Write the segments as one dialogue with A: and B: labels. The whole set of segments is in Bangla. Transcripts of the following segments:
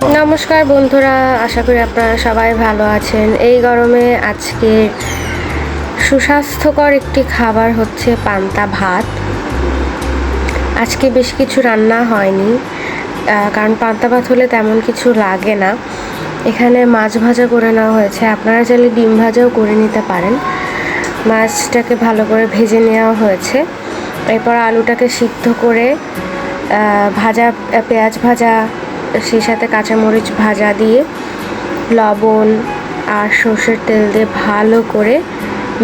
A: নমস্কার বন্ধুরা, আশা করি আপনারা সবাই ভালো আছেন। এই গরমে আজকে সুস্বাস্থ্যকর একটি খাবার হচ্ছে পান্তা ভাত। আজকে বেশ কিছু রান্না হয়নি, কারণ পান্তা ভাত হলে তেমন কিছু লাগে না। এখানে মাছ ভাজা করে নেওয়া হয়েছে, আপনারা চাইলে ডিম ভাজাও করে নিতে পারেন। মাছটাকে ভালো করে ভেজে নেওয়া হয়েছে, এরপর আলুটাকে সিদ্ধ করে ভাজা পেঁয়াজ ভাজা, সেই সাথে কাঁচামরিচ ভাজা দিয়ে লবণ আর সর্ষের তেল দিয়ে ভালো করে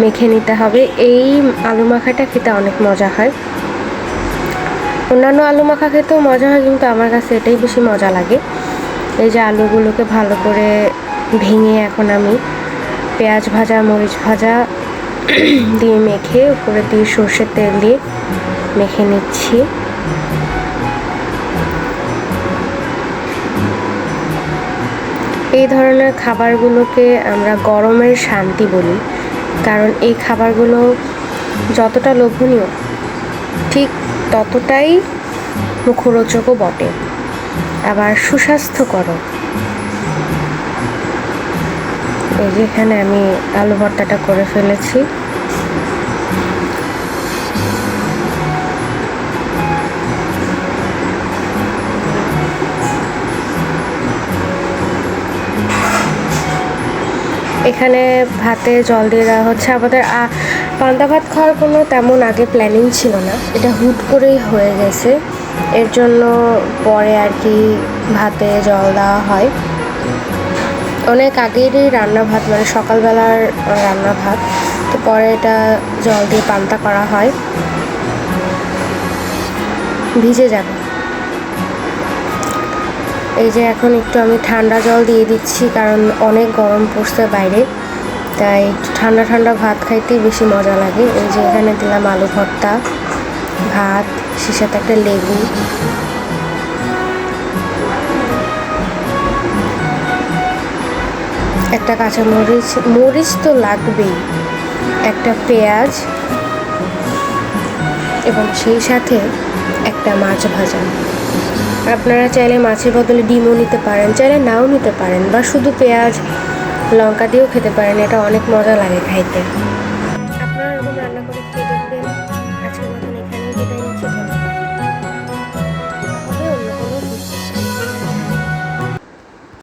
A: মেখে নিতে হবে। এই আলু মাখাটা খেতে অনেক মজা হয়। অন্যান্য আলু মাখা খেতেও মজা হয়, কিন্তু আমার কাছে এটাই বেশি মজা লাগে। এই যে আলুগুলোকে ভালো করে ভেঙে এখন আমি পেঁয়াজ ভাজা মরিচ ভাজা দিয়ে মেখে উপরে দিয়ে সর্ষের তেল দিয়ে মেখে নিচ্ছি। এই ধরনের খাবারগুলোকে আমরা গরমের শান্তি বলি, কারণ এই খাবারগুলো যতটা লোভনীয় ঠিক ততটাই মুখরোচকও বটে, আবার সুস্বাস্থ্যকরও। এই যে এখানে আমি আলু ভর্তাটা করে ফেলেছি। এখানে ভাতে জল দিয়ে দেওয়া হচ্ছে। আমাদের পান্তা ভাত খাওয়ার কোনো তেমন আগে প্ল্যানিং ছিল না, এটা হুট করেই হয়ে গেছে। এর জন্য পরে আর কি ভাতে জল দেওয়া হয়। অনেক আগেরই রান্না ভাত, মানে সকালবেলার রান্না ভাত, তো পরে এটা জল দিয়ে পান্তা করা হয়, ভিজে যাবে। এই যে এখন একটু আমি ঠান্ডা জল দিয়ে দিচ্ছি, কারণ অনেক গরম পড়ছে বাইরে, তাই একটু ঠান্ডা ঠান্ডা ভাত খাইতেই বেশি মজা লাগে। এই যে এখানে দিলাম আলু ভর্তা, ভাত, সে সাথে একটা লেবু, একটা কাঁচামরিচ, মরিচ তো লাগবেই, একটা পেঁয়াজ এবং সেই সাথে একটা মাছ ভাজা। আপনারা চাইলে মাছের বদলে ডিমও নিতে পারেন, চাইলে নাও নিতে পারেন, বা শুধু পেঁয়াজ লঙ্কা দিয়েও খেতে পারেন। এটা অনেক মজা লাগে খাইতে।